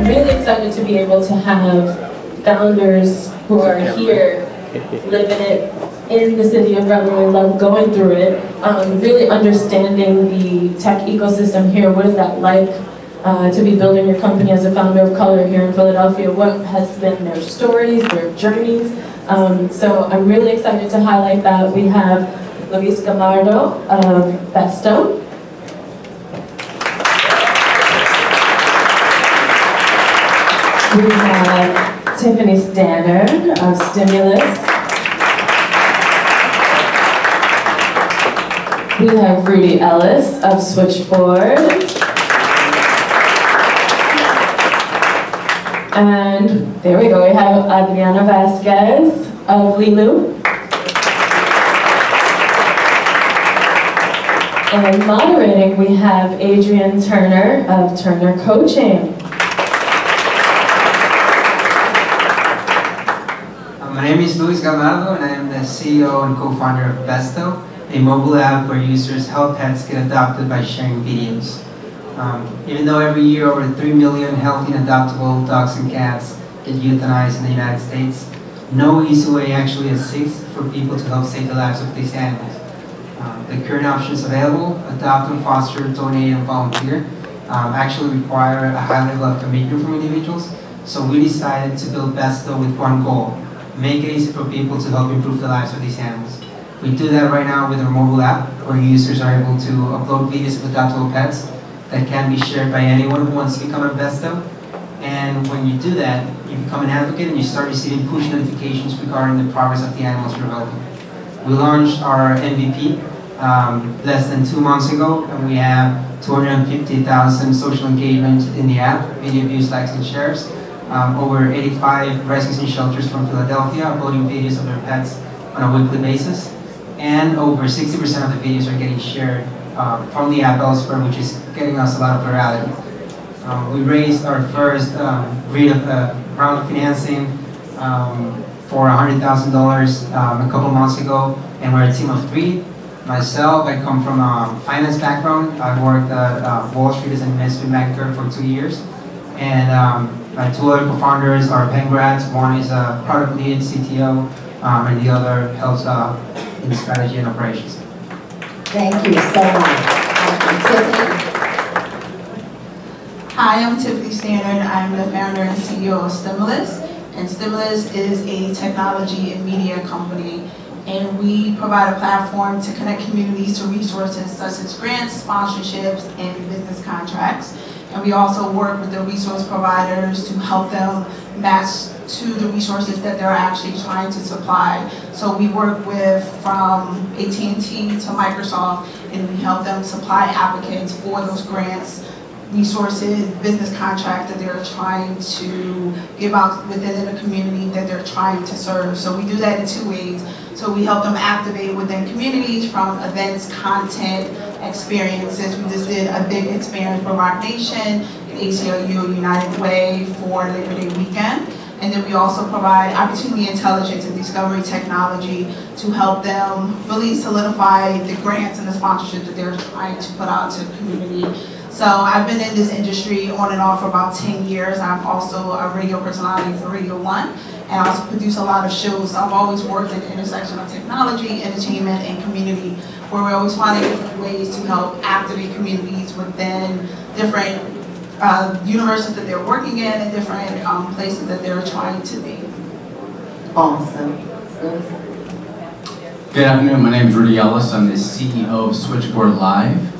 really excited to be able to have founders who are here, living it in the city of Brotherly Love, going through it, really understanding the tech ecosystem here. What is that like to be building your company as a founder of color here in Philadelphia? What has been their stories, their journeys? So I'm really excited to highlight that. We have Luis Gamardo of Besto. We have Tiffanie Stanard of Stimulus. We have Rudy Ellis of Switchboard. And there we go, we have Adriana Vasquez of Lilu. And moderating, we have Adrian Turner of Turner Coaching. My name is Luis Gamardo, and I am the CEO and co-founder of Besto, a mobile app where users help pets get adopted by sharing videos. Even though every year over 3 million healthy and adoptable dogs and cats get euthanized in the United States, no easy way actually exists for people to help save the lives of these animals. The current options available, adopt and foster, donate and volunteer, actually require a high level of commitment from individuals. So we decided to build Besto with one goal: make it easy for people to help improve the lives of these animals. We do that right now with our mobile app, where users are able to upload videos of adoptable pets that can be shared by anyone who wants to become a Besto. And when you do that, you become an advocate and you start receiving push notifications regarding the progress of the animals you're helping. We launched our MVP less than 2 months ago, and we have 250,000 social engagement in the app, video views, likes, and shares. Over 85 rescues and shelters from Philadelphia uploading videos of their pets on a weekly basis. And over 60% of the videos are getting shared from the app elsewhere, which is getting us a lot of virality. We raised our first round of financing for $100,000 a couple months ago, and we're a team of 3. Myself, I come from a finance background. I worked at Wall Street as an investment banker for 2 years. And my 2 other co-founders are Penn grads. One is a product lead, CTO, and the other helps in strategy and operations. Thank you so much. Tiffany. Hi, I'm Tiffanie Stanard. I'm the founder and CEO of Stimulus. And Stimulus is a technology and media company. And we provide a platform to connect communities to resources such as grants, sponsorships, and business contracts. And we also work with the resource providers to help them match to the resources that they're actually trying to supply. So we work with from AT&T to Microsoft, and we help them supply applicants for those grants, resources, business contracts that they're trying to give out within the community that they're trying to serve. So we do that in 2 ways. So we help them activate within communities from events, content, experiences. We just did a big experience for Rock Nation, ACLU, United Way for Labor Day weekend. And then we also provide opportunity intelligence and discovery technology to help them really solidify the grants and the sponsorship that they're trying to put out to the community. So I've been in this industry on and off for about 10 years. I'm also a radio personality for Radio 1, and I also produce a lot of shows. So I've always worked at the intersection of technology, entertainment, and community, where we're always finding different ways to help activate communities within different universes that they're working in and different places that they're trying to be. Awesome. Good afternoon, my name is Rudy Ellis. I'm the CEO of Switchboard Live.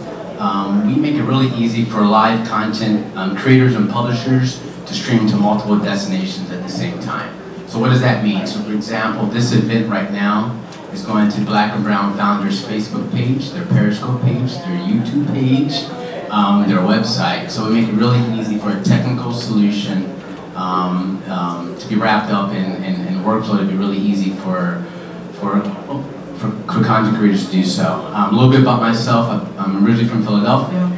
We make it really easy for live content creators and publishers to stream to multiple destinations at the same time. So what does that mean? So for example, this event right now is going to Black and Brown Founders Facebook page, their Periscope page, their YouTube page, their website. So we make it really easy for a technical solution to be wrapped up in workflow to be really easy for content creators to do so. A little bit about myself. I'm originally from Philadelphia.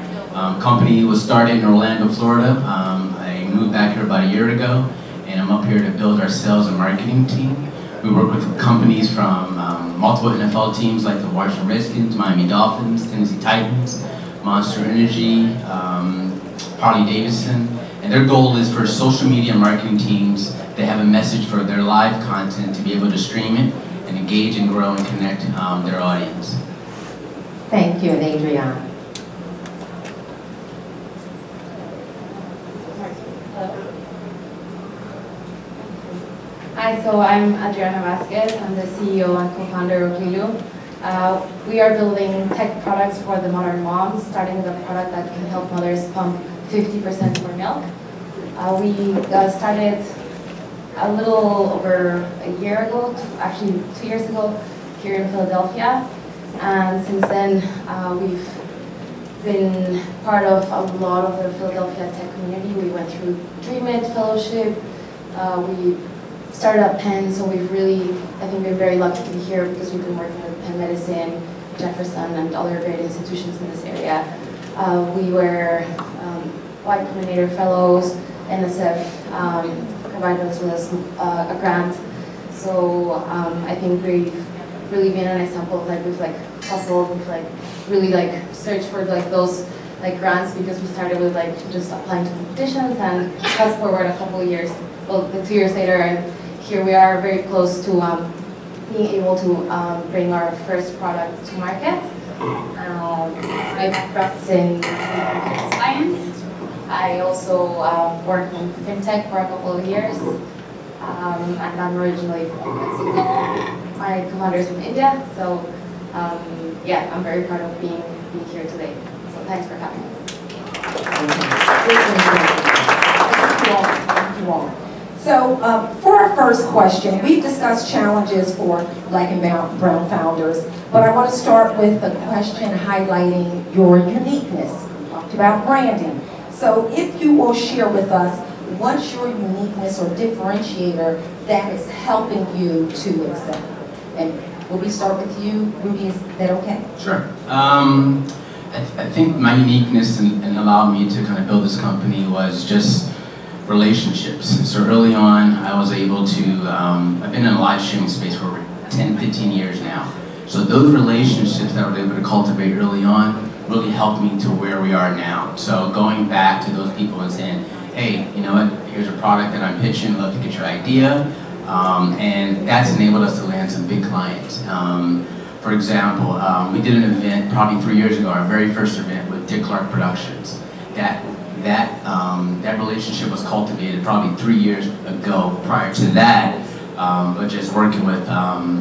Company was started in Orlando, Florida. I moved back here about a year ago, and I'm up here to build our sales and marketing team. We work with companies from multiple NFL teams like the Washington Redskins, Miami Dolphins, Tennessee Titans, Monster Energy, Harley Davidson, And their goal is for social media marketing teams to have a message for their live content to be able to stream it and engage and grow and connect their audience. Thank you, and Adriana. Hi, so I'm Adriana Vasquez. I'm the CEO and co-founder of Lilu. We are building tech products for the modern mom, starting with a product that can help mothers pump 50% more milk. We started a little over a year ago, actually 2 years ago, here in Philadelphia. And since then, we've been part of a lot of the Philadelphia tech community. We went through Dream It Fellowship. We started at Penn, so we've really, I think, been very lucky to be here because we've been working with Penn Medicine, Jefferson, and other great institutions in this area. We were Y Combinator Fellows, NSF provided us with a grant. So I think we've really been an example of like we've like hustled, we've like really like searched for like those like grants because we started with like just applying to competitions, and fast forward a couple of years, well, 2 years later, and here we are very close to being able to bring our first product to market. My background's in computer science. I also worked in fintech for a couple of years, and I'm originally from Mexico. My co-founder is from India, so yeah, I'm very proud of being here today. So thanks for having us. Thank you all. So for our first question, we've discussed challenges for Black and Brown founders, but I want to start with a question highlighting your uniqueness. We talked about branding. So if you will share with us, what's your uniqueness or differentiator that is helping you to excel? And will we start with you, Rudy? Is that okay? Sure. I think my uniqueness and allowed me to kind of build this company was just relationships. So early on, I was able to, I've been in the live streaming space for over 10, 15 years now. So those relationships that I was able to cultivate early on really helped me to where we are now. So going back to those people and saying, hey, you know what, here's a product that I'm pitching, love to get your idea. And that's enabled us to land some big clients. For example, we did an event probably 3 years ago, our very first event with Dick Clark Productions. That relationship was cultivated probably 3 years ago. Prior to that, but just working with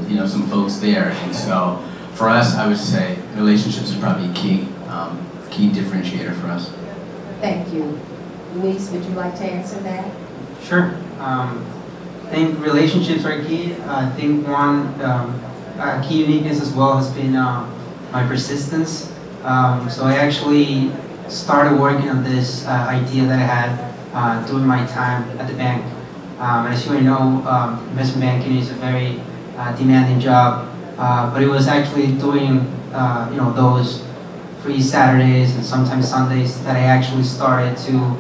you know, some folks there. And so for us, I would say relationships is probably a key differentiator for us. Thank you. Luis, would you like to answer that? Sure. I think relationships are key. I think one key uniqueness as well has been my persistence. So I actually started working on this idea that I had during my time at the bank. As you may know, investment banking is a very demanding job, but it was actually during you know, those free Saturdays and sometimes Sundays that I actually started to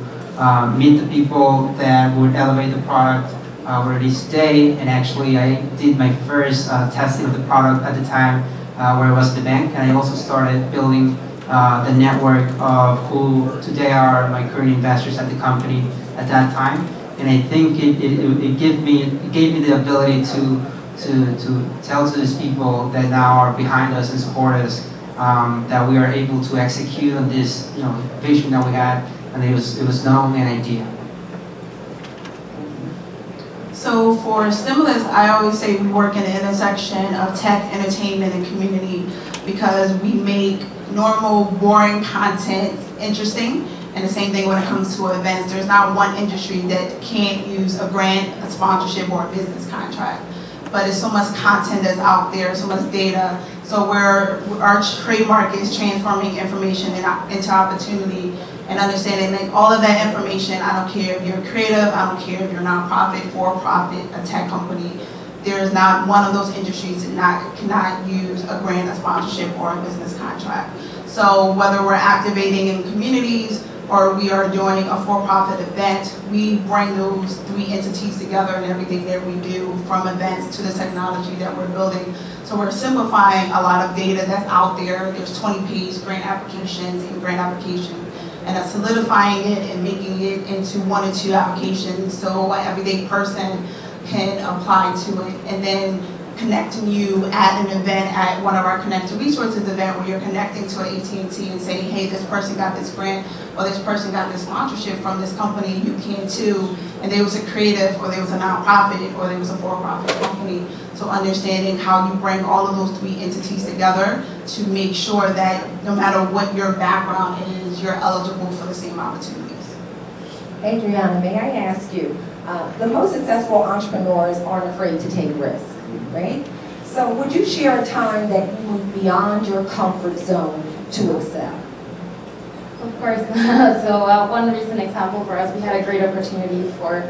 meet the people that would elevate the product where it is today. And actually I did my first testing of the product at the time where I was at the bank, and I also started building the network of who today are my current investors at the company at that time. And I think it gave me the ability to tell to these people that now are behind us and support us that we are able to execute on this, you know, vision that we had, and it was not only an idea. So for Stimulus, I always say we work in the intersection of tech, entertainment, and community because we make normal, boring content interesting. And the same thing when it comes to events. There's not one industry that can't use a grant, a sponsorship, or a business contract. But there's so much content that's out there, so much data. So where our trademark is transforming information into opportunity and understanding like all of that information. I don't care if you're creative, I don't care if you're nonprofit, for-profit, a tech company. There is not one of those industries that cannot use a grant, a sponsorship, or a business contract. So whether we're activating in communities or we are doing a for-profit event, we bring those three entities together in everything that we do, from events to the technology that we're building. So we're simplifying a lot of data that's out there. There's 20-page grant applications and grant applications. and solidifying it and making it into 1 or 2 applications so an everyday person can apply to it, and then connecting you at an event, at one of our Connected Resources event, where you're connecting to an AT&T and saying, hey, this person got this grant, or this person got this sponsorship from this company, you can too. And there was a creative, or there was a nonprofit, or there was a for-profit company. So understanding how you bring all of those 3 entities together to make sure that no matter what your background is, you're eligible for the same opportunities. Adriana, may I ask you, the most successful entrepreneurs aren't afraid to take risks, right? So would you share a time that you moved beyond your comfort zone to excel? Of course. So one recent example for us, we had a great opportunity for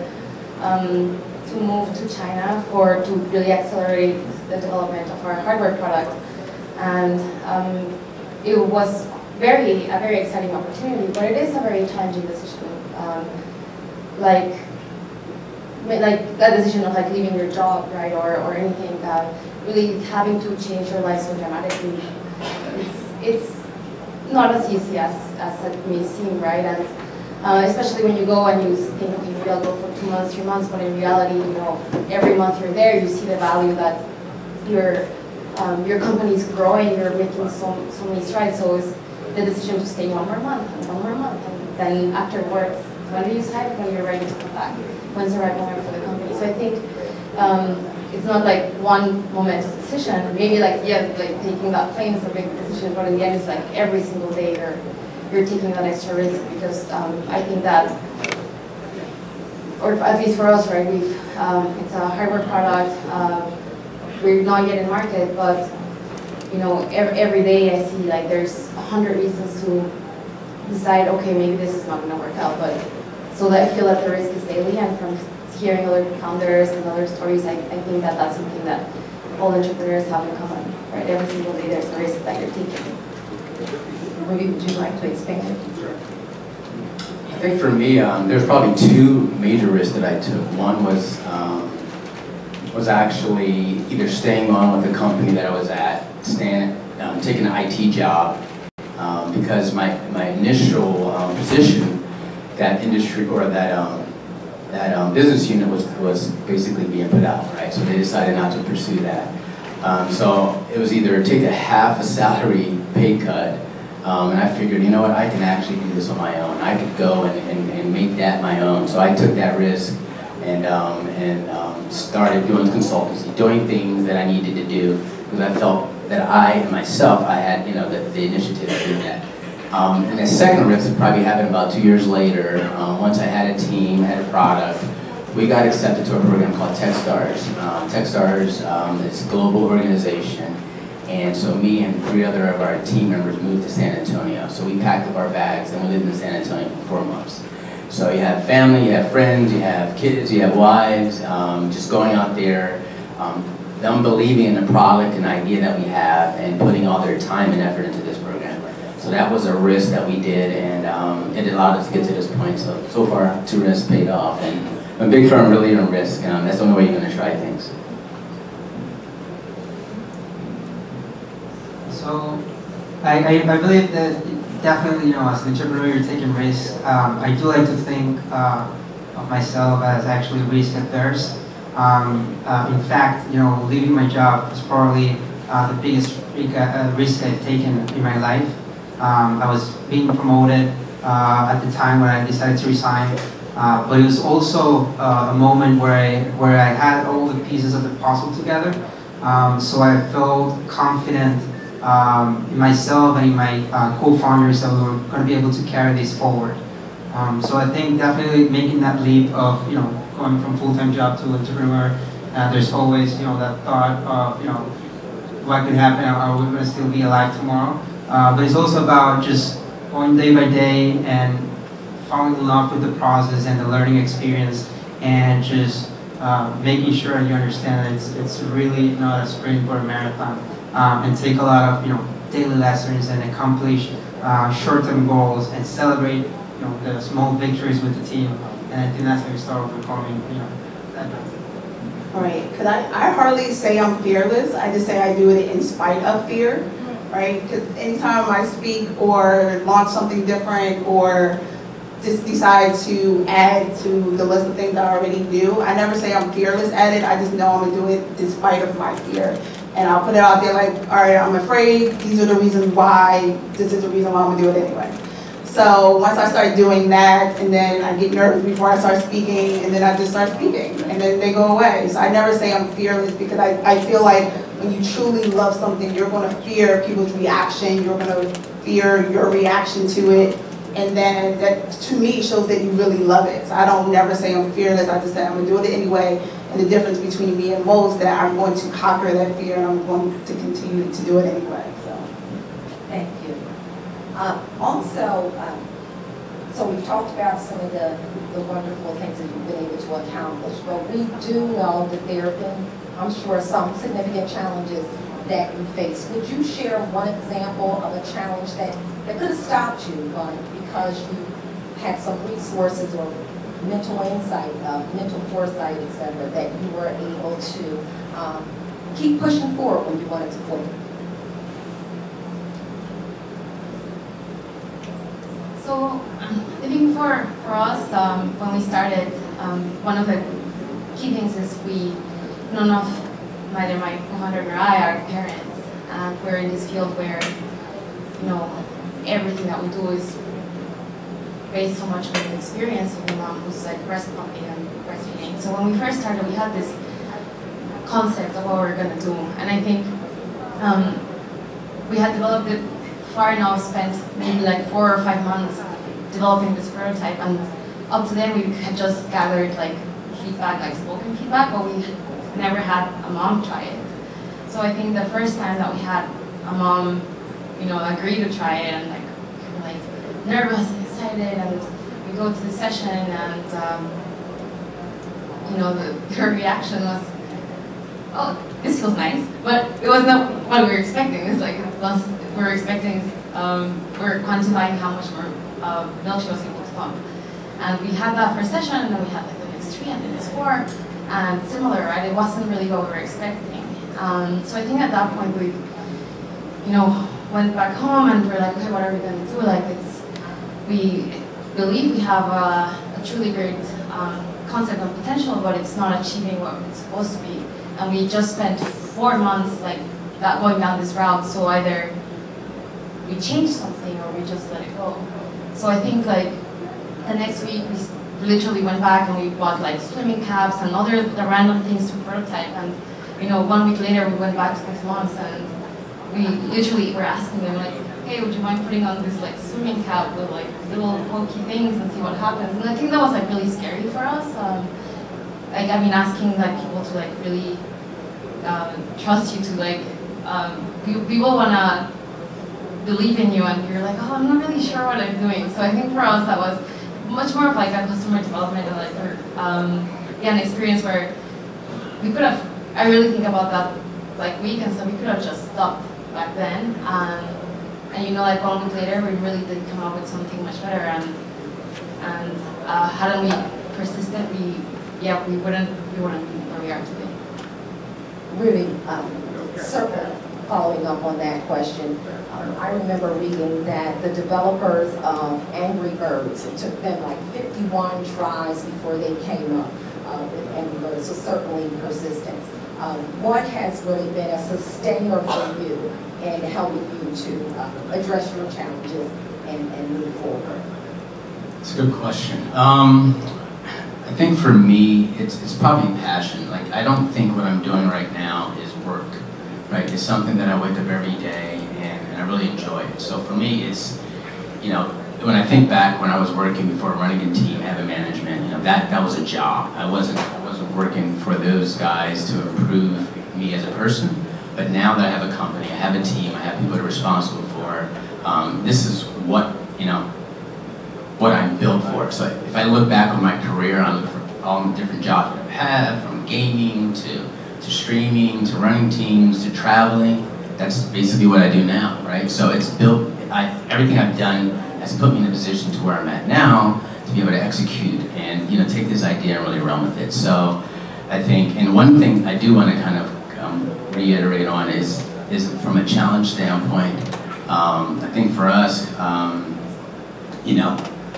to move to China to really accelerate the development of our hardware product, and it was a very exciting opportunity, but it is a very challenging decision. Like that decision of like leaving your job, right, or anything that really having to change your life so dramatically. It's not as easy as it may seem, right? And especially when you go and you think, okay, maybe I'll go for 2 months, 3 months, but in reality, you know, every month you're there, you see the value that your company is growing, you're making so many strides. So it's the decision to stay 1 more month and 1 more month, and then afterwards, when do you decide when you're ready to come back? When's the right moment for the company? So I think it's not like one momentous decision. Maybe like taking that plane is a big decision, but in the end, it's like every single day you're taking that extra risk, because I think that, or at least for us, right? It's a hardware product. We're not yet in market, but you know, every day I see like there's 100 reasons to decide, okay, maybe this is not going to work out, but so that I feel that the risk is daily, and from hearing other founders and other stories, I think that that's something that all entrepreneurs have in common, right? Every single day there's a risk that you're taking. Ruby, would you like to expand? Sure. I think for me, there's probably 2 major risks that I took. One was actually either staying on with the company that I was at, taking an IT job, because my initial position, that industry or that business unit was basically being put out, right? So they decided not to pursue that. So it was either take a half a salary pay cut, and I figured, you know what, I can actually do this on my own. I could go and make that my own. So I took that risk and started doing consultancy, doing things that I needed to do, because I felt that I had, you know, the initiative to do that. And the second risk probably happened about 2 years later. Once I had a team, had a product, we got accepted to a program called Techstars. Techstars is a global organization, and so me and 3 other of our team members moved to San Antonio. So we packed up our bags and we lived in San Antonio for 4 months. So you have family, you have friends, you have kids, you have wives, just going out there, them believing in the product and idea that we have and putting all their time and effort into this program. So that was a risk that we did, and it allowed us to get to this point. So far, 2 risks paid off, and I'm a big firm believer in risk. That's the only way you're going to try things. So I believe that definitely, you know, as an entrepreneur, you're taking risks. I do like to think of myself as actually risk adverse. In fact, you know, leaving my job was probably the biggest risk I've taken in my life. I was being promoted at the time when I decided to resign, but it was also a moment where I had all the pieces of the puzzle together. So I felt confident in myself and in my co-founders that we were going to be able to carry this forward. So I think definitely making that leap of, you know, going from full-time job to entrepreneur, there's always, you know, that thought of, you know, what could happen, are we going to still be alive tomorrow? But it's also about just going day by day and falling in love with the process and the learning experience, and just making sure you understand that it's really not a sprint or a marathon, and take a lot of, you know, daily lessons and accomplish short-term goals and celebrate, you know, the small victories with the team. And I think that's how you start overcoming, you know, that. All right, because I hardly say I'm fearless. I just say I do it in spite of fear. right? Because anytime I speak or launch something different or just decide to add to the list of things that I already do, I never say I'm fearless at it. I just know I'm gonna do it despite of my fear. And I'll put it out there like, all right, I'm afraid, these are the reasons why, this is the reason why I'm gonna do it anyway. So once I start doing that, and then I get nervous before I start speaking, and then I just start speaking, and then they go away. So I never say I'm fearless because I feel like when you truly love something, you're gonna fear people's reaction, you're gonna fear your reaction to it, and then that, to me, shows that you really love it. So I don't never say I'm fearless, I just say I'm gonna do it anyway. And the difference between me and most is that I'm going to conquer that fear, and I'm going to continue to do it anyway. So. Thank you. Also, so we've talked about some of the wonderful things that you've been able to accomplish, but we do know that there have been, I'm sure, some significant challenges that you face. Would you share one example of a challenge that could have stopped you, but because you had some resources or mental insight, mental foresight, etc., that you were able to keep pushing forward when you wanted to quit? So I think for us, when we started, one of the key things is none of, neither my co-founder nor I are parents, and we're in this field where, you know, everything that we do is based so much on the experience of a mom who's like breast pumping and breastfeeding. So when we first started, we had this concept of what we were going to do, and I think we had developed it far enough, spent maybe like 4 or 5 months developing this prototype, and up to then we had just gathered like feedback, like spoken feedback, but we never had a mom try it. So I think the first time that we had a mom, you know, agree to try it, and like we were like nervous and excited, and we go to the session, and you know, her reaction was, oh, this feels nice, but it was not what we were expecting. It's like we were expecting, we were quantifying how much more milk she was able to pump. And we had that first session, and then we had like the next 3 and the next 4, and similar, right? It wasn't really what we were expecting. So I think at that point we, you know, went back home and we're like, okay, what are we going to do? Like, we believe we have a truly great concept and potential, but it's not achieving what it's supposed to be. And we just spent 4 months like that going down this route. So either we change something or we just let it go. So I think like the next week we literally went back and we bought like swimming caps and other the random things to prototype. And you know, 1 week later we went back to these moms and we literally were asking them like, hey, would you mind putting on this like swimming cap with like little pokey things and see what happens? And I think that was like really scary for us. Like, I mean, asking like people to like really trust you to like, people wanna believe in you, and you're like, oh, I'm not really sure what I'm doing. So I think for us that was much more of like a customer development and like, yeah, an experience where we could have, I really think about that like week, and so we could have just stopped back then. And you know, like 1 week later, we really did come up with something much better. And hadn't we persisted, we wouldn't be where we are today. Really, following up on that question, I remember reading that the developers of Angry Birds, it took them like 51 tries before they came up with Angry Birds, so certainly persistence. What has really been a sustainer for you in helping you to address your challenges and move forward? It's a good question. I think for me, it's probably passion. Like, I don't think what I'm doing right now is work, right? It's something that I wake up every day and I really enjoy it. So for me, it's, you know, when I think back when I was working before running a team, having management, you know, that was a job. I wasn't working for those guys to improve me as a person. But now that I have a company, I have a team, I have people that are responsible for, this is what, you know, what I'm built for. So if I look back on my career, I look for all the different jobs that I've had, from gaming to streaming, to running teams, to traveling. That's basically what I do now, right? So it's built, everything I've done has put me in a position to where I'm at now, to be able to execute and, you know, take this idea and really run with it. So I think, and one thing I do want to kind of reiterate on is from a challenge standpoint, I think for us, you know,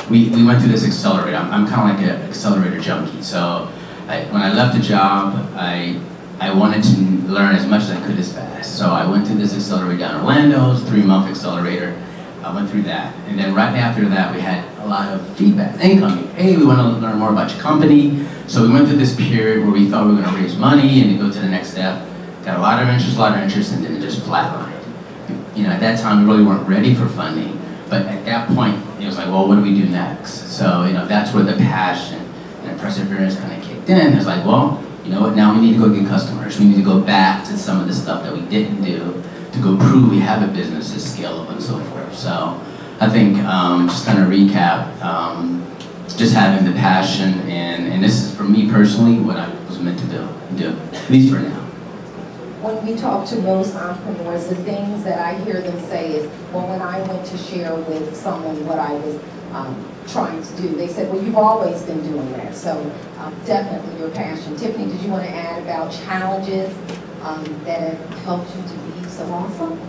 we went through this accelerator. I'm kind of like an accelerator junkie. So when I left the job, I wanted to learn as much as I could as fast. So I went through this accelerator down in Orlando. It was a 3-month accelerator. I went through that. And then right after that, we had a lot of feedback, incoming. Hey, we want to learn more about your company. So we went through this period where we thought we were going to raise money and to go to the next step. Got a lot of interest, and then it just flatlined. You know, at that time, we really weren't ready for funding. But at that point, it was like, well, what do we do next? So, you know, that's where the passion and perseverance kind of kicked in. It's like, well, you know what, now we need to go get customers. We need to go back to some of the stuff that we didn't do to go prove we have a business that's scalable and so forth. So I think, just kind of recap, just having the passion, and this is, for me personally, what I was meant to do, at least for now. When we talk to most entrepreneurs, the things that I hear them say is, well, when I went to share with someone what I was trying to do, they said, well, you've always been doing that. So definitely your passion. Tiffany, did you want to add about challenges that have helped you to be so awesome?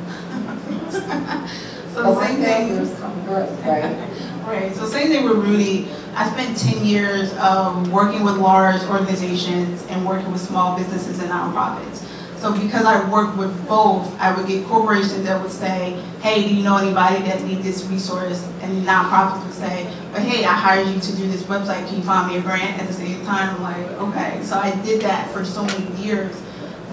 So the same thing. Come growth, right? Right. So same thing with Rudy. I spent 10 years working with large organizations and working with small businesses and nonprofits. So because I worked with both, I would get corporations that would say, hey, do you know anybody that needs this resource? And nonprofits would say, but hey, I hired you to do this website, can you find me a grant? At the same time, I'm like, okay. So I did that for so many years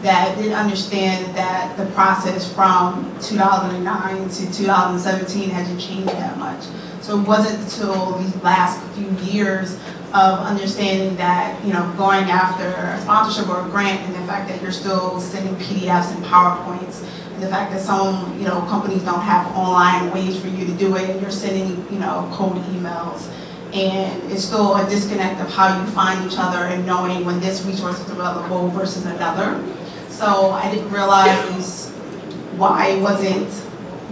that I didn't understand that the process from 2009 to 2017 hasn't changed that much. So it wasn't until these last few years of understanding that, you know, going after a sponsorship or a grant, and the fact that you're still sending PDFs and PowerPoints, and the fact that some, you know, companies don't have online ways for you to do it, and you're sending, you know, cold emails. And it's still a disconnect of how you find each other and knowing when this resource is available versus another. So I didn't realize why it wasn't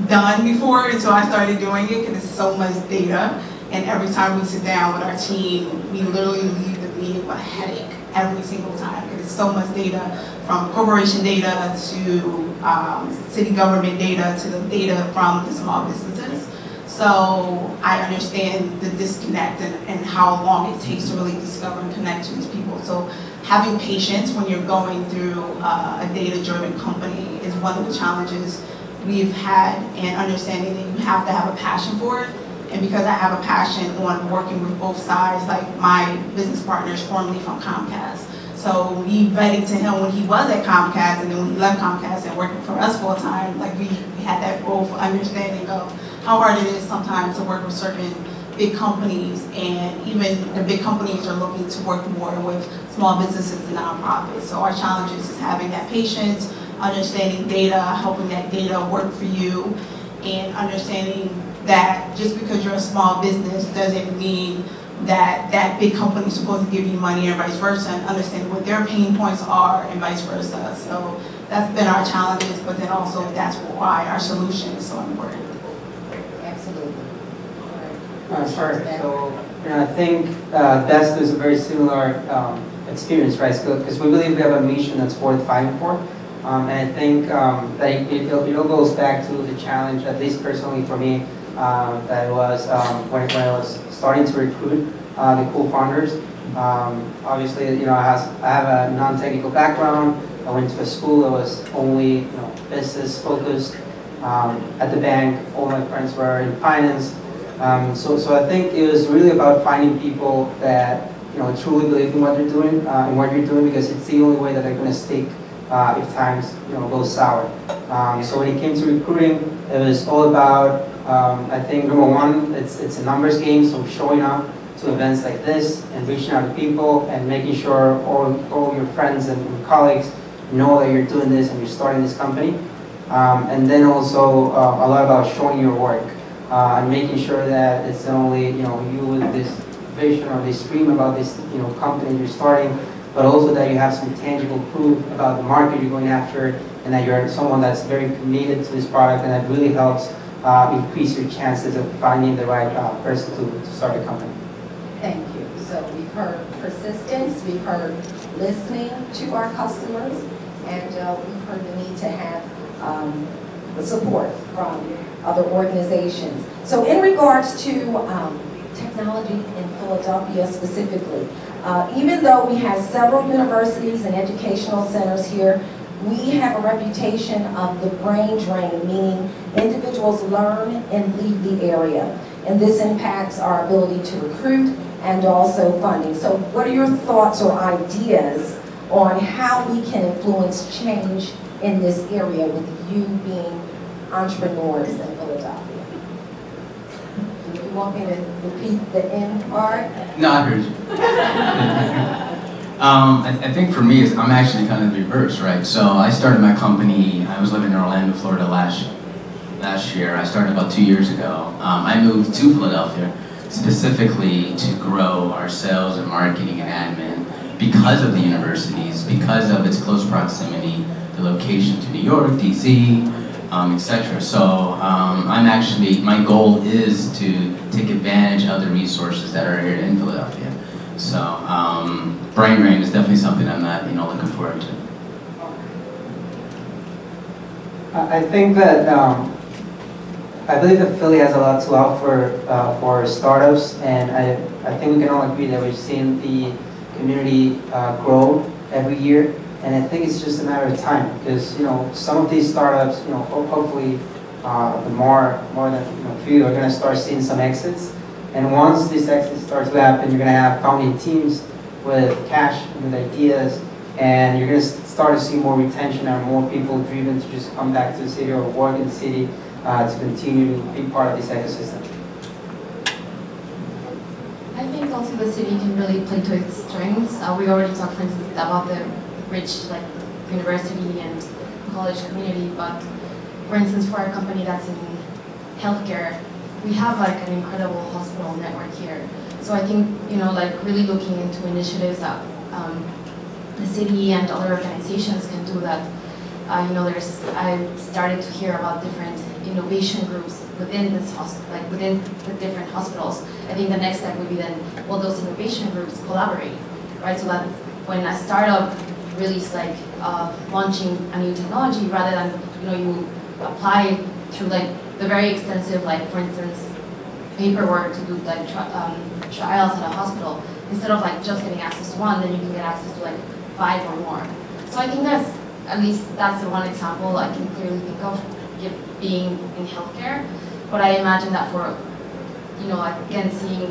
done before until I started doing it, because it's so much data. And every time we sit down with our team, we literally leave the meeting with a headache every single time, because it's so much data, from corporation data to city government data to the data from the small businesses. So I understand the disconnect and how long it takes to really discover and connect to these people. So having patience when you're going through a data-driven company is one of the challenges we've had, and understanding that you have to have a passion for it. And because I have a passion on working with both sides, like my business partner is formerly from Comcast. So we vetted to him when he was at Comcast, and then when he left Comcast and working for us full time, like we had that both understanding of how hard it is sometimes to work with certain big companies, and even the big companies are looking to work more with small businesses and nonprofits. So our challenge is having that patience, understanding data, helping that data work for you, and understanding that just because you're a small business doesn't mean that that big company is supposed to give you money and vice versa, and understanding what their pain points are and vice versa. So that's been our challenges, but then also that's why our solution is so important. Absolutely. Sure. So, you know, I think Besto is a very similar experience, right? Because we believe we have a mission that's worth fighting for. And I think that it all goes back to the challenge, at least personally for me, that was when I was starting to recruit the co-founders. Obviously, you know, I have a non-technical background. I went to a school that was only, you know, business focused. At the bank, all my friends were in finance. So I think it was really about finding people that, you know, truly believe in what they're doing and what you're doing, because it's the only way that they're going to stick if times, you know, go sour. So when it came to recruiting, it was all about, I think, number one, it's a numbers game, so showing up to events like this and reaching out to people and making sure all your friends and colleagues know that you're doing this and you're starting this company. And then also a lot about showing your work and making sure that it's not only, you know, you with this vision or this dream about this, you know, company you're starting, but also that you have some tangible proof about the market you're going after, and that you're someone that's very committed to this product, and that really helps increase your chances of finding the right person to start a company. Thank you. So we've heard persistence, we've heard listening to our customers, and we've heard the need to have the support from other organizations. So in regards to technology in Philadelphia specifically, even though we have several universities and educational centers here, we have a reputation of the brain drain, meaning individuals learn and leave the area. And this impacts our ability to recruit and also funding. So what are your thoughts or ideas on how we can influence change in this area with you being entrepreneurs in Philadelphia? Do you want me to repeat the end part? No, I heard you. I think for me, I'm actually kind of the reverse, right? So I started my company, I was living in Orlando, Florida last year. I started about 2 years ago. I moved to Philadelphia specifically to grow our sales and marketing and admin because of the universities, because of its close proximity, the location to New York, DC, etc. So my goal is to take advantage of the resources that are here in Philadelphia. So brain drain is definitely something I'm not, looking forward to. I think that I believe that Philly has a lot to offer for startups, and I think we can all agree that we've seen the community grow every year, and I think it's just a matter of time because some of these startups, hopefully the more than few are going to start seeing some exits, and once these exits start to happen, you're going to have founding teams with cash, with ideas, and you're going to start to see more retention and more people driven to just come back to the city or work in the city to continue to be part of this ecosystem. I think also the city can really play to its strengths. We already talked, for instance, about the rich university and college community, but for instance, for our company that's in healthcare, we have an incredible hospital network here. So I think, really looking into initiatives that the city and other organizations can do that. I started to hear about different innovation groups within this hospital, within the different hospitals. I think the next step would be then, well, those innovation groups collaborate, right? So that when a startup really is launching a new technology, rather than you apply through the very extensive, for instance, paperwork to do trials at a hospital, instead of just getting access to one, then you can get access to 5 or more. So I think that's the one example I can clearly think of being in healthcare. But I imagine that for, again, seeing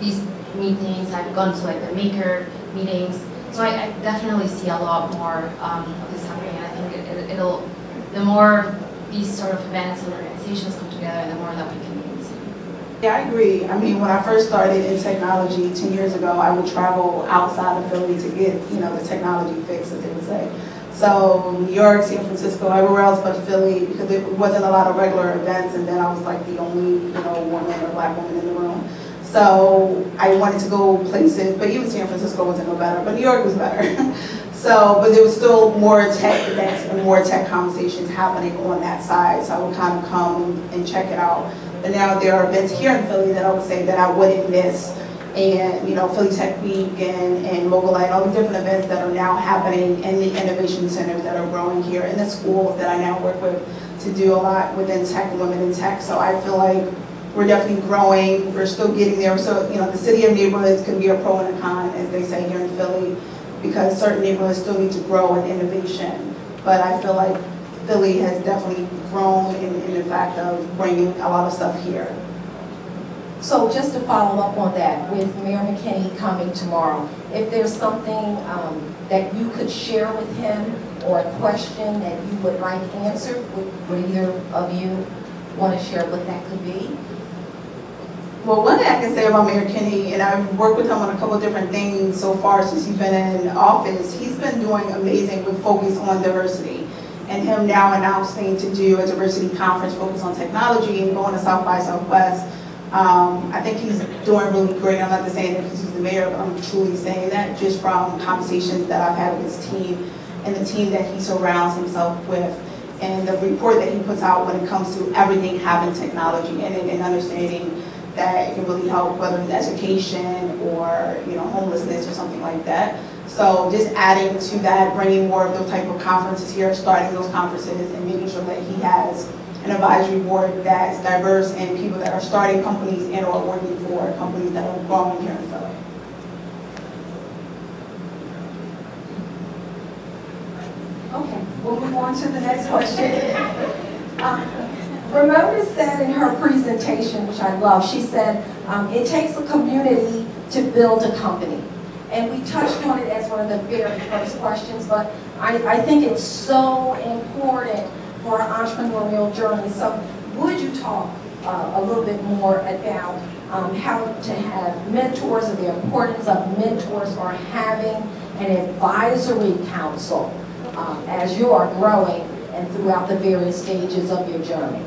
these meetings, I've gone to the maker meetings, so I definitely see a lot more of this happening, and I think the more these sort of events and organizations come together, the more that we can do. Yeah, I agree. I mean, when I first started in technology 10 years ago, I would travel outside of Philly to get, the technology fix, as they would say. So New York, San Francisco, everywhere else but Philly, because there wasn't a lot of regular events, and then I was the only, woman or black woman in the room. So I wanted to go places, but even San Francisco wasn't no better, but New York was better. But there was still more tech events and more tech conversations happening on that side, so I would kind of come and check it out. But now there are events here in Philly that I would say that I wouldn't miss, and Philly Tech Week and Mobile Light, all the different events that are now happening in the innovation centers that are growing here, in the schools that I now work with to do a lot within tech and women in tech. So I feel like we're definitely growing, we're still getting there. So the city of neighborhoods can be a pro and a con, as they say here in Philly, because certain neighborhoods still need to grow in innovation. But I feel like Philly has definitely grown in the fact of bringing a lot of stuff here. So just to follow up on that, with Mayor McKinney coming tomorrow, if there's something that you could share with him or a question that you would like answered, would either of you want to share what that could be? Well, one thing I can say about Mayor Kinney, and I've worked with him on a couple of different things so far since he's been in office, he's been doing amazing with focus on diversity. And him now announcing to do a diversity conference focused on technology and going to South by Southwest. I think he's doing really great. I'm not just saying that because he's the mayor, but I'm truly saying that just from conversations that I've had with his team and the team that he surrounds himself with, and the report that he puts out when it comes to everything having technology in it and understanding that it can really help, whether it's education or homelessness or something like that. So just adding to that, bringing more of those type of conferences here, starting those conferences, and making sure that he has an advisory board that's diverse and people that are starting companies and or working for companies that are growing here in Philly. Okay, we'll move on to the next question. Ramona said in her presentation, which I love, she said, it takes a community to build a company. And we touched on it as one of the very first questions, but I think it's so important for our entrepreneurial journey. So would you talk a little bit more about how to have mentors, or the importance of mentors, or having an advisory council as you are growing and throughout the various stages of your journey?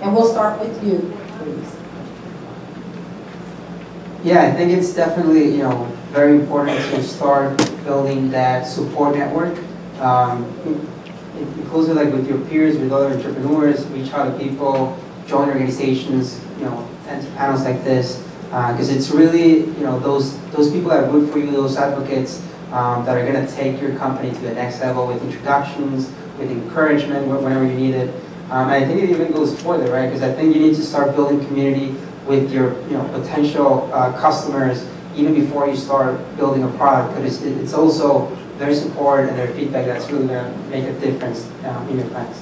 And we'll start with you, please. Yeah, I think it's definitely, very important to start building that support network. Inclusive, like with your peers, with other entrepreneurs, reach out to people, join organizations, and panels like this, because it's really, those people that root for you, those advocates that are going to take your company to the next level with introductions, with encouragement whenever you need it. And I think it even goes further, right? Because I think you need to start building community with your potential customers even before you start building a product, because it's also their support and their feedback that's really going to make a difference in your plans.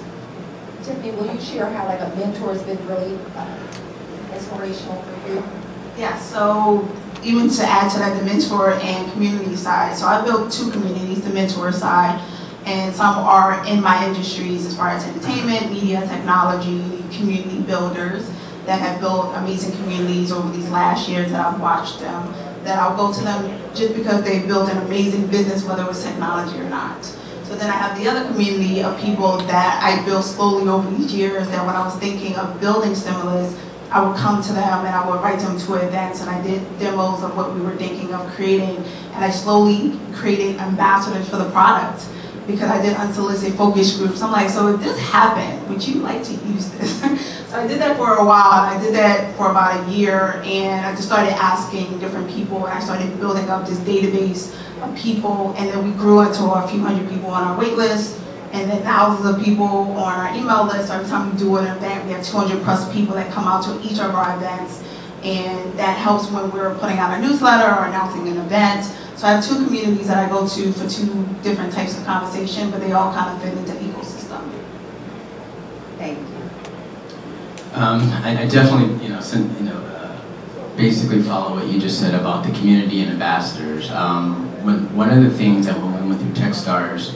Tiffany, will you share how like a mentor has been really inspirational for you? Yeah, so even to add to that, the mentor and community side. So I built two communities, the mentor side, and some are in my industries as far as entertainment, media, technology, community builders that have built amazing communities over these last years that I've watched them, that I'll go to them just because they built an amazing business, whether it was technology or not. So then I have the other community of people that I built slowly over these years, that when I was thinking of building Stimulus, I would come to them and I would invite them to events, and I did demos of what we were thinking of creating, and I slowly created ambassadors for the product, because I did unsolicited focus groups. I'm like, so if this happened, would you like to use this? So I did that for a while, and I did that for about a year, and I just started asking different people, and I started building up this database of people, and then we grew into a few hundred people on our wait list, and then thousands of people on our email list. Every time we do an event, we have 200 plus people that come out to each of our events, and that helps when we're putting out a newsletter or announcing an event. So I have two communities that I go to for two different types of conversation, but they all kind of fit into the ecosystem. Thank you. I definitely, basically follow what you just said about the community and ambassadors. One of the things that when we went through Techstars,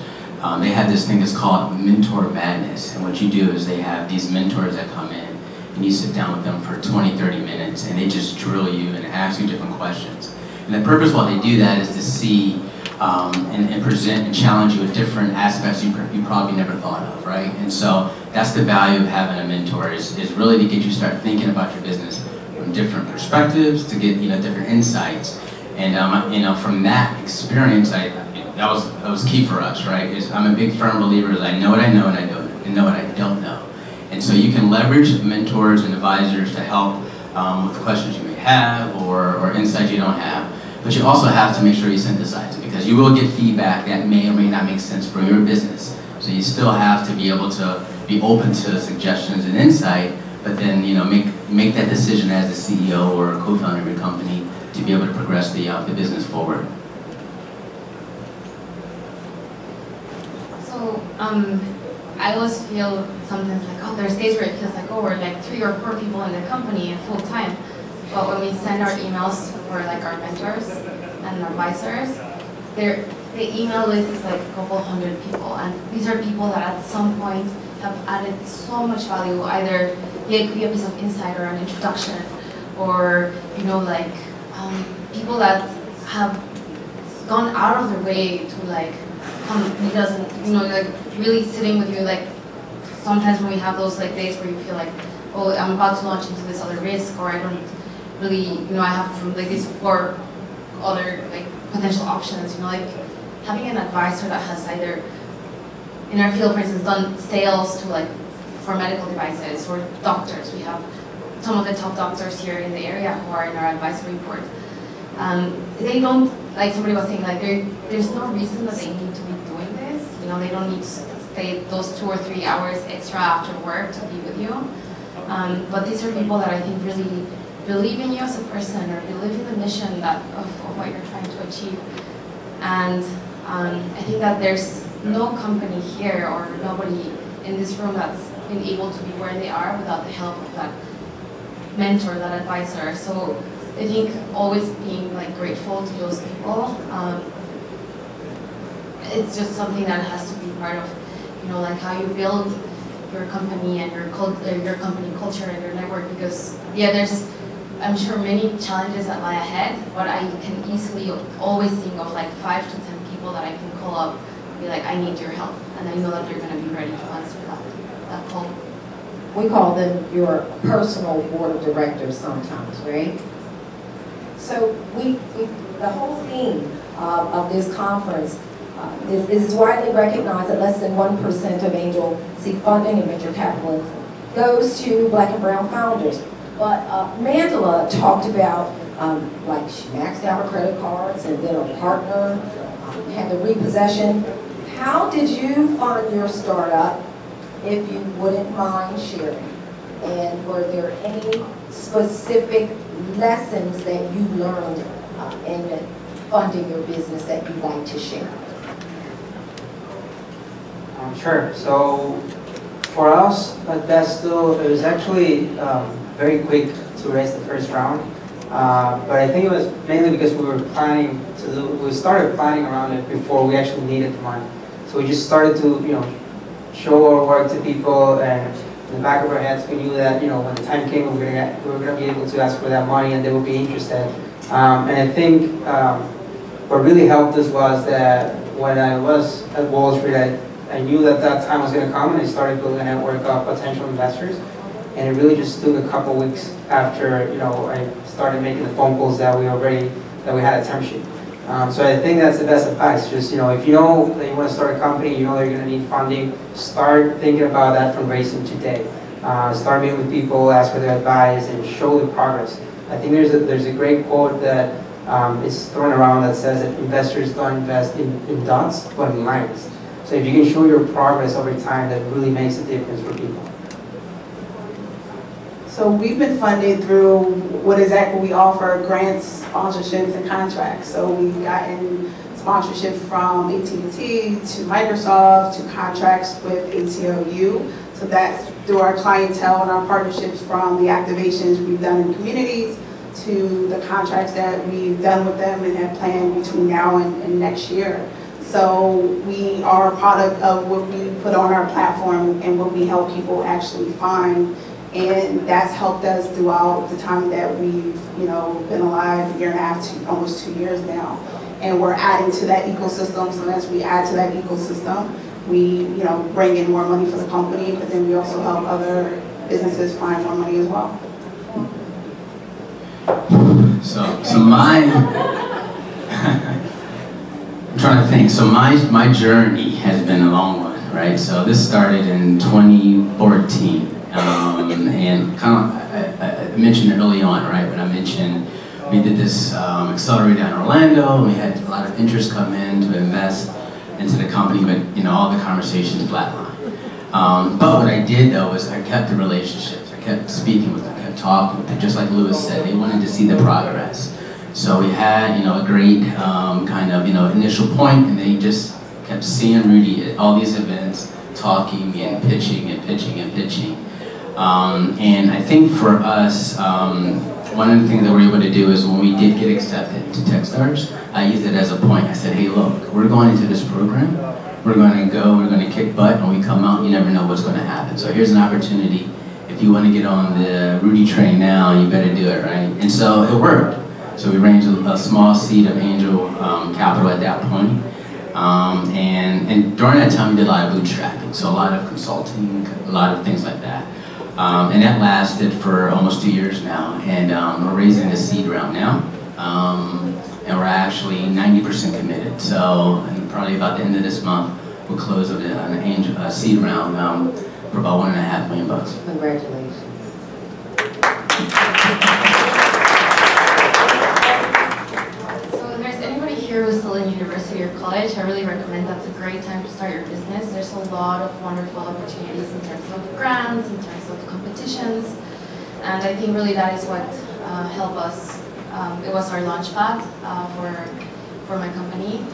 they had this thing that's called Mentor Madness, and what you do is they have these mentors that come in, and you sit down with them for 20, 30 minutes, and they just drill you and ask you different questions. And the purpose why they do that is to see and present and challenge you with different aspects you probably never thought of, right? And so that's the value of having a mentor, is really to get you start thinking about your business from different perspectives, to get different insights. And from that experience, that was key for us, right? I'm a big firm believer that I know what I know and I know what I don't know. And so you can leverage mentors and advisors to help with the questions you may have or insights you don't have. But you also have to make sure you synthesize it, because you will get feedback that may or may not make sense for your business. So you still have to be able to be open to suggestions and insight, but then make that decision as the CEO or a co-founder of your company to be able to progress the business forward. So I always feel sometimes like, oh, there's days where it feels like, oh, we're like 3 or 4 people in the company and full time. But when we send our emails for like our mentors and advisors, the email list is like a couple hundred people, and these are people that at some point have added so much value. Either it could be a piece of insight or an introduction, or people that have gone out of their way to like come because really sitting with you. Like sometimes when we have those like days where you feel like, oh, I'm about to launch into this other risk, or I don't really, I have from like these 4 other like potential options, like having an advisor that has either, in our field for instance, done sales to like for medical devices or doctors. We have some of the top doctors here in the area who are in our advisory board. They don't, like somebody was saying, like there's no reason that they need to be doing this. You know, they don't need to stay those 2 or 3 hours extra after work to be with you. But these are people that I think really believe in you as a person, or believe in the mission of what you're trying to achieve. And I think that there's no company here or nobody in this room that's been able to be where they are without the help of that mentor, that advisor. So I think always being like grateful to those people. It's just something that has to be part of, you know, like how you build your company and your company culture and your network. Because yeah, there's, I'm sure, many challenges that lie ahead, but I can easily always think of like 5 to 10 people that I can call up and be like, I need your help, and I know that they're going to be ready to answer that call. We call them your personal board of directors sometimes, right? So the whole theme of this conference is widely recognized that less than 1% of angel seed funding and venture capital goes to Black and brown founders. But Mandela talked about, like, she maxed out her credit cards, and then a partner had the repossession. How did you fund your startup, if you wouldn't mind sharing? And were there any specific lessons that you learned in funding your business that you'd like to share? Sure. So for us at Besto, it was actually very quick to raise the first round. But I think it was mainly because we started planning around it before we actually needed the money. So we just started to, you know, show our work to people, and in the back of our heads we knew that, you know, when the time came we were going to be able to ask for that money and they would be interested. And I think what really helped us was that when I was at Wall Street, I knew that that time was going to come, and I started building a network of potential investors. And it really just took a couple weeks after, you know, I started making the phone calls that we had a term sheet. So I think that's the best advice. Just, you know, if you know that you want to start a company, you know they're going to need funding, start thinking about that fundraising today. Start meeting with people, ask for their advice, and show the progress. I think there's a great quote that is thrown around that says that investors don't invest in dots, but in lines. So if you can show your progress over time, that really makes a difference for people. So we've been funded through what we offer: grants, sponsorships, and contracts. So we've gotten sponsorship from AT&T to Microsoft to contracts with ACLU. So that's through our clientele and our partnerships, from the activations we've done in communities to the contracts that we've done with them and have planned between now and next year. So we are a product of what we put on our platform and what we help people actually find. And that's helped us throughout the time that we've, you know, been alive, a year and a half to almost 2 years now. And we're adding to that ecosystem. So as we add to that ecosystem, we, you know, bring in more money for the company, but then we also help other businesses find more money as well. So my, I'm trying to think. So my journey has been a long one, right? So this started in 2014. And kind of, I mentioned it early on, right? When I mentioned we did this accelerator in Orlando, we had a lot of interest come in to invest into the company, but, you know, all the conversations flatlined. But what I did though is I kept the relationships. I kept speaking with them, kept talking with them. Just like Lewis said, they wanted to see the progress. So we had, you know, a great kind of, you know, initial point, and they just kept seeing Rudy at all these events, talking and pitching and pitching and pitching. And I think for us, one of the things that we're able to do is when we did get accepted to Techstars, I used it as a point. I said, hey, look, we're going into this program. We're going to go, we're going to kick butt, and when we come out, you never know what's going to happen. So here's an opportunity. If you want to get on the Rudy train now, you better do it, right? And so it worked. So we raised a small seed of angel capital at that point. And during that time, we did a lot of bootstrapping. So a lot of consulting, a lot of things like that. And that lasted for almost 2 years now, and we're raising the seed round now, and we're actually 90% committed. So probably about the end of this month, we'll close an angel seed round for about $1.5 million. Congratulations. here who's still in university or college, I really recommend that's a great time to start your business. There's a lot of wonderful opportunities in terms of grants, in terms of competitions, and I think really that is what helped us. It was our launch pad for my company.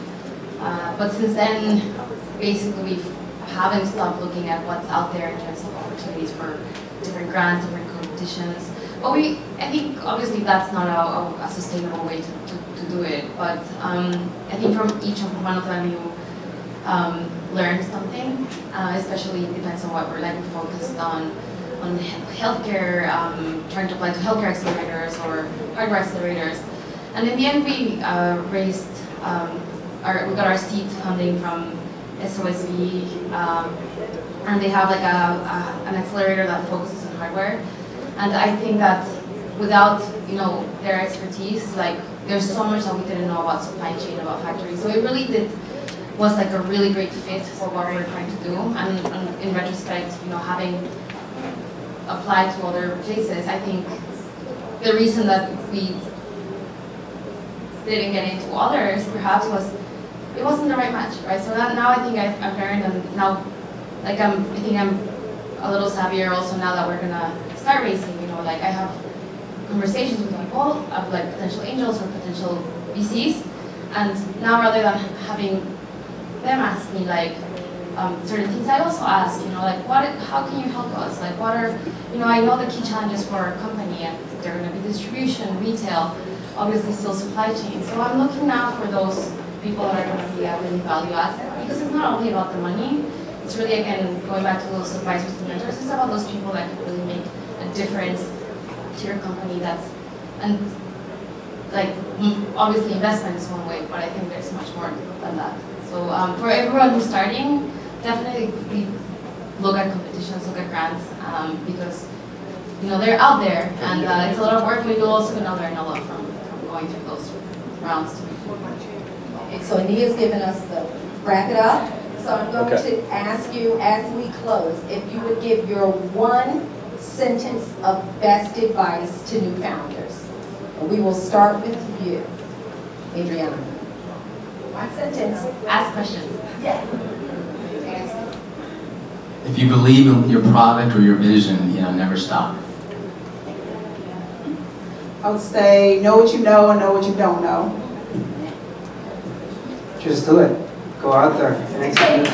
But since then, basically we haven't stopped looking at what's out there in terms of opportunities for different grants, different competitions. But I think obviously that's not a sustainable way to do it. But I think from each one of them you learn something. Especially it depends on what we're like. We focused on healthcare, trying to apply to healthcare accelerators or hardware accelerators. And in the end, we raised, we got our seed funding from SOSV, and they have like an accelerator that focuses on hardware. And I think that without their expertise, like there's so much that we didn't know about supply chain, about factories. So it really was like a really great fit for what we were trying to do. And in retrospect, having applied to other places, I think the reason that we didn't get into others perhaps was it wasn't the right match, right? So now I think I've learned, and now like I think I'm a little savvier also now that we're gonna start racing. Like I have conversations with people of like potential angels or potential VCs, and now rather than having them ask me like certain things, I also ask, like how can you help us? Like what are, I know the key challenges for our company, and they're going to be distribution, retail, obviously still supply chain. So I'm looking now for those people that are going to be a really value asset, because it's not only about the money. It's really, again, going back to those advisors and mentors, it's about those people that can really make a difference to your company. And like obviously investment is one way, but I think there's much more than that. So for everyone who's starting, definitely look at competitions, look at grants, because they're out there, and it's a lot of work. But you'll also learn a lot from going through those rounds. Okay, so Ania's given us the wrap it up. So I'm going to ask you as we close if you would give your one sentence of best advice to new founders. We will start with you, Adriana. One sentence. Ask questions. Yeah. If you believe in your product or your vision, never stop. I would say know what you know and know what you don't know. Just do it. Go out there and execute.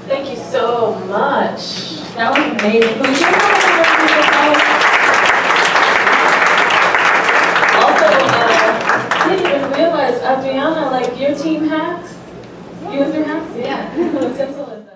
Thank you so much. That was amazing. Also, I didn't even realize, Adriana, like your team hacks? You with your hacks? Yeah.